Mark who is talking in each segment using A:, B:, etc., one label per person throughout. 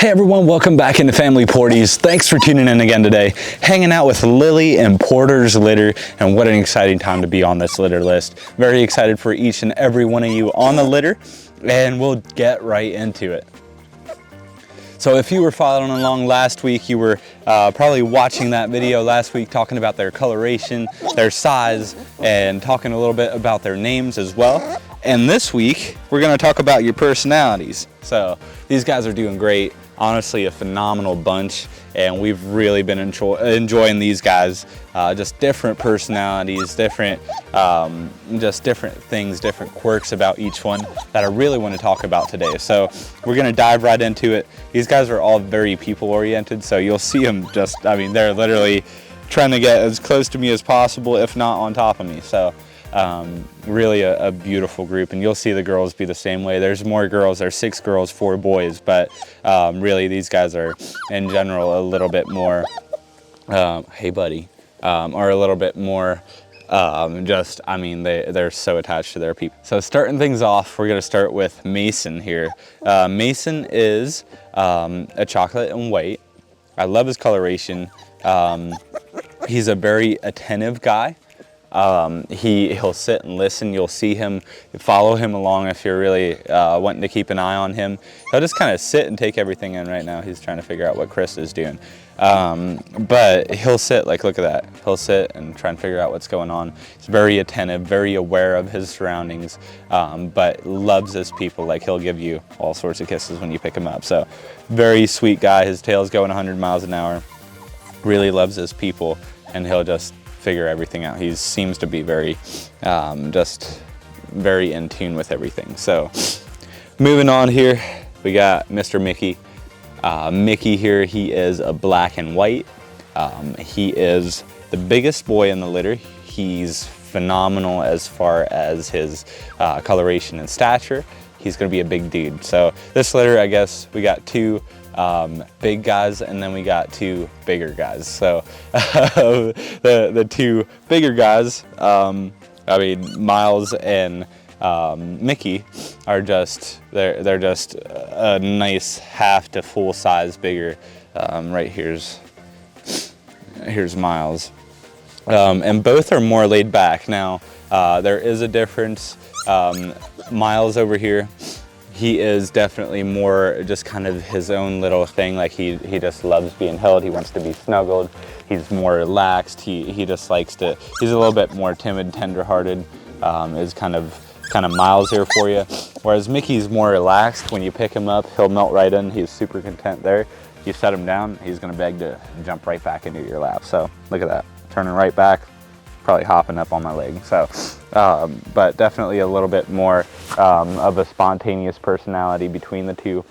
A: Hey everyone, welcome back into Family Porties. Thanks for tuning in again today. Hanging out with Lily and Porter's litter, and what an exciting time to be on this litter list. Very excited for each and every one of you on the litter, and we'll get right into it. So if you were following along last week, you were probably watching that video last week talking about their coloration, their size, and talking a little bit about their names as well. And this week, we're gonna talk about your personalities. So these guys are doing great. Honestly, a phenomenal bunch, and we've really been enjoying these guys. Just different personalities, just different things, different quirks about each one that I really want to talk about today. So we're gonna dive right into it. These guys are all very people-oriented, so you'll see them they're literally trying to get as close to me as possible, if not on top of me. So really a beautiful group, and you'll see the girls be the same way. There's more girls, there's 6 girls, 4 boys, but really these guys are in general a little bit more, hey buddy, are a little bit more they're so attached to their people. So starting things off, we're gonna start with Mason here. Mason is a chocolate and white. I love his coloration. He's a very attentive guy. He'll sit and listen. You'll see him, follow him along if you're really wanting to keep an eye on him. He'll just kind of sit and take everything in. Right now he's trying to figure out what Chris is doing. But he'll sit, like, look at that. He'll sit and try and figure out what's going on. He's very attentive, very aware of his surroundings, but loves his people. Like, he'll give you all sorts of kisses when you pick him up. So very sweet guy. His tail's going 100 miles an hour. Really loves his people, and he'll just figure everything out. He seems to be very, just very in tune with everything. So moving on here, we got Mr. Mickey. Mickey here, he is a black and white. He is the biggest boy in the litter. He's phenomenal as far as his coloration and stature. He's gonna be a big dude. So this litter, I guess we got 2 big guys, and then we got 2 bigger guys. So the 2 bigger guys, Miles and Mickey, are they're just a nice half to full size bigger. Right here's Miles, and both are more laid back. Now there is a difference. Miles over here, he is definitely more just kind of his own little thing. Like he just loves being held. He wants to be snuggled. He's more relaxed. He just likes to, he's a little bit more timid, tender-hearted, is kind of Miles here for you. Whereas Mickey's more relaxed. When you pick him up, he'll melt right in. He's super content there. You set him down, he's gonna beg to jump right back into your lap. So look at that, turning right back, probably hopping up on my leg. So, but definitely a little bit more of a spontaneous personality between the 2.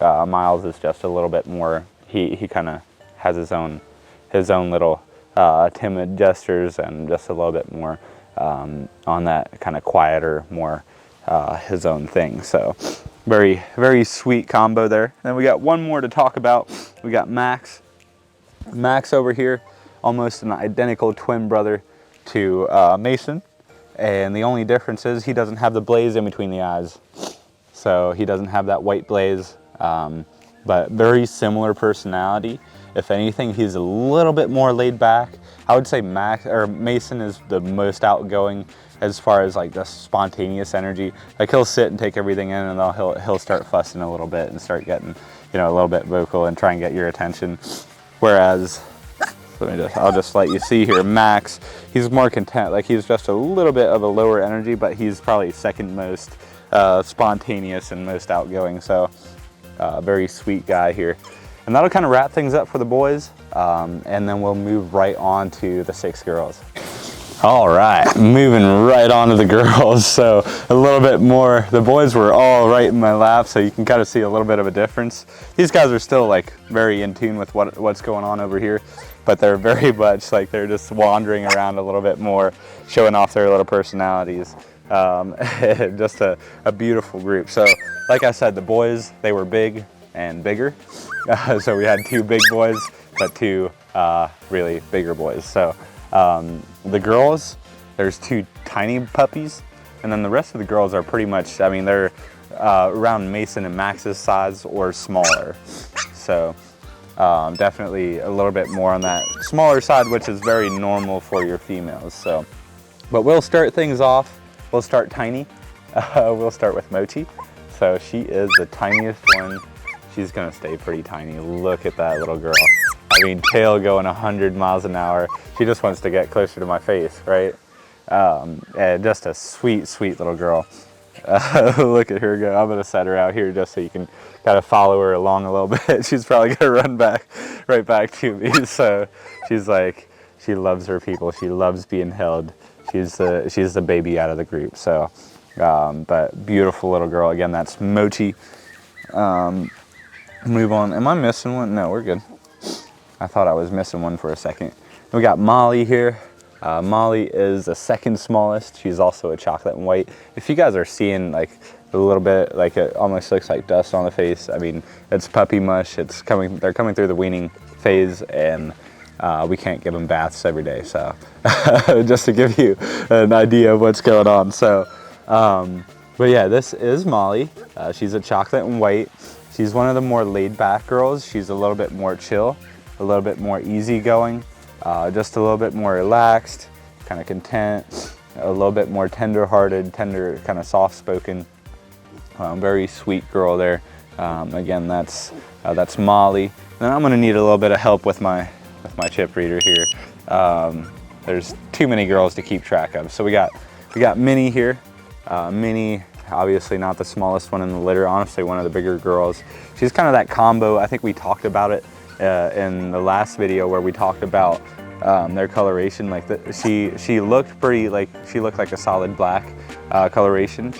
A: Miles is just a little bit more, he kind of has his own little timid gestures, and just a little bit more on that kind of quieter, more his own thing. So very, very sweet combo there. Then we got one more to talk about. We got Max. Max over here, almost an identical twin brother to Mason, and the only difference is he doesn't have the blaze in between the eyes. So he doesn't have that white blaze, but very similar personality. If anything, he's a little bit more laid back. I would say Mason is the most outgoing as far as like the spontaneous energy. Like, he'll sit and take everything in, and then he'll start fussing a little bit and start getting, a little bit vocal and try and get your attention. Whereas, I'll just let you see here, Max, he's more content. Like, he's just a little bit of a lower energy, but he's probably second most spontaneous and most outgoing. So very sweet guy here. And that'll kind of wrap things up for the boys, and then we'll move right on to the 6 girls. All right, moving right on to the girls. So a little bit more, the boys were all right in my lap, so you can kind of see a little bit of a difference. These guys are still like very in tune with what's going on over here, but they're very much like they're just wandering around a little bit more, showing off their little personalities. Just a beautiful group. So like I said, the boys, they were big and bigger. So we had 2 big boys, but 2 really bigger boys. So the girls, there's 2 tiny puppies, and then the rest of the girls are pretty much, they're around Mason and Max's size or smaller. So definitely a little bit more on that smaller side, which is very normal for your females. So, but we'll start things off. We'll start tiny. We'll start with Mochi. So she is the tiniest one. She's gonna stay pretty tiny. Look at that little girl. I mean, tail going 100 miles an hour. She just wants to get closer to my face, right? And just a sweet, sweet little girl. Look at her go. I'm gonna set her out here just so you can kind of follow her along a little bit. She's probably gonna run back, right back to me. So she's like, she loves her people. She loves being held. She's the baby out of the group. So, but beautiful little girl. Again, that's Mochi. Move on. Am I missing one? No, we're good. I thought I was missing one for a second. We got Molly here. Molly is the second smallest. She's also a chocolate and white. If you guys are seeing like a little bit, like it almost looks like dust on the face, I mean, it's puppy mush. It's coming, they're coming through the weaning phase, and we can't give them baths every day. So just to give you an idea of what's going on. So, but yeah, this is Molly. She's a chocolate and white. She's one of the more laid back girls. She's a little bit more chill, a little bit more easygoing. Just a little bit more relaxed, kind of content, a little bit more tender-hearted, tender, kind of soft-spoken. Very sweet girl there. Again, that's Molly. And I'm gonna need a little bit of help with my chip reader here. There's too many girls to keep track of. So we got Minnie here. Minnie, obviously not the smallest one in the litter. Honestly, one of the bigger girls. She's kind of that combo. I think we talked about it in the last video where we talked about their coloration. Like she looked pretty, like she looked like a solid black coloration,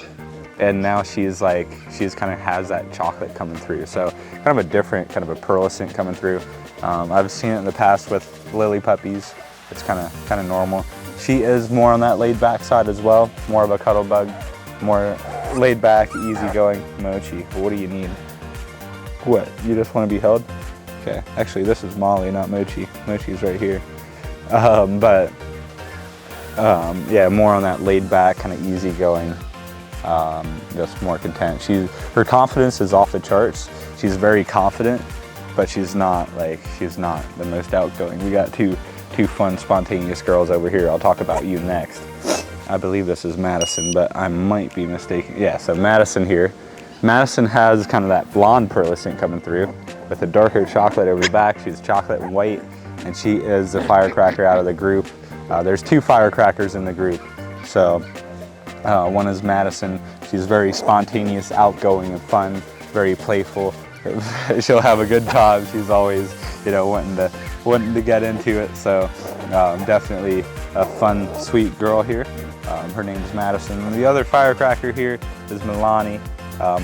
A: and now she's kind of has that chocolate coming through. So kind of a different, kind of a pearlescent coming through. I've seen it in the past with Lilly puppies. It's kind of normal. She is more on that laid back side as well, more of a cuddle bug, more laid back, easygoing. Mochi, what do you need? What, you just want to be held? Okay, actually this is Molly, not Mochi. Mochi's right here. Yeah, more on that laid back, kind of easygoing, just more content. Her confidence is off the charts. She's very confident, but she's not the most outgoing. We got two fun, spontaneous girls over here. I'll talk about you next. I believe this is Madison, but I might be mistaken. Yeah, so Madison here. Madison has kind of that blonde pearlescent coming through with a darker chocolate over the back. She's chocolate and white, and she is the firecracker out of the group. There's two firecrackers in the group. So one is Madison. She's very spontaneous, outgoing, and fun, very playful. She'll have a good time. She's always, wanting to get into it. So definitely a fun, sweet girl here. Her name is Madison. And the other firecracker here is Milani,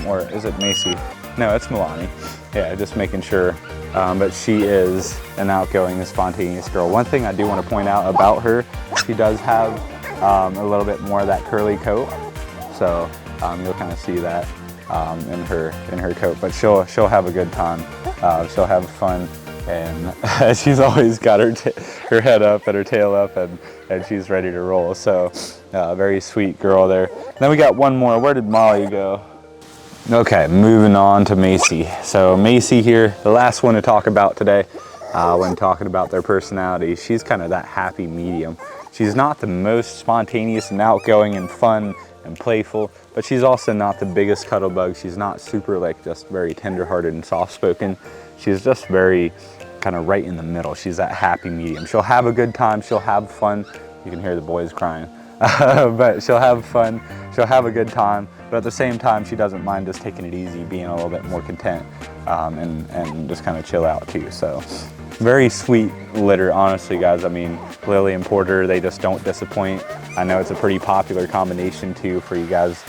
A: or is it Macy? No, it's Milani. Yeah, just making sure. But she is an outgoing and spontaneous girl. One thing I do want to point out about her, she does have a little bit more of that curly coat. So you'll kind of see that in her coat. But she'll have a good time. She'll have fun, and she's always got her head up and her tail up, and she's ready to roll. So very sweet girl there. Then we got one more. Where did Molly go? Okay, moving on to Macy. So Macy here, the last one to talk about today when talking about their personality. She's kind of that happy medium. She's not the most spontaneous and outgoing and fun and playful, but she's also not the biggest cuddle bug. She's not super just very tender-hearted and soft-spoken. She's just very kind of right in the middle. She's that happy medium. She'll have a good time, she'll have fun. You can hear the boys crying. But she'll have fun, she'll have a good time, but at the same time she doesn't mind just taking it easy, being a little bit more content, and just kind of chill out too. So very sweet litter, honestly guys. I mean, Lilly and Porter, they just don't disappoint. I know it's a pretty popular combination too for you guys.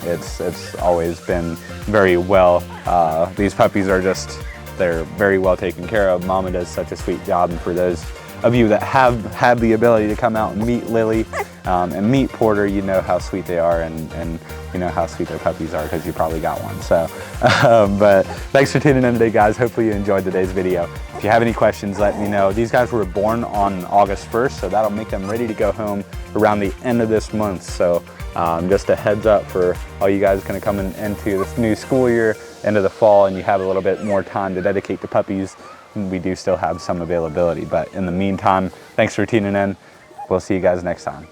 A: It's always been very well. These puppies are they're very well taken care of. Mama does such a sweet job, and for those of you that have had the ability to come out and meet Lilly and meet Porter, you know how sweet they are, and you know how sweet their puppies are because you probably got one. So, but thanks for tuning in today, guys. Hopefully you enjoyed today's video. If you have any questions, let me know. These guys were born on August 1st, so that'll make them ready to go home around the end of this month. So just a heads up for all you guys gonna come into this new school year. into the fall and you have a little bit more time to dedicate to puppies, we do still have some availability. But in the meantime, thanks for tuning in. We'll see you guys next time.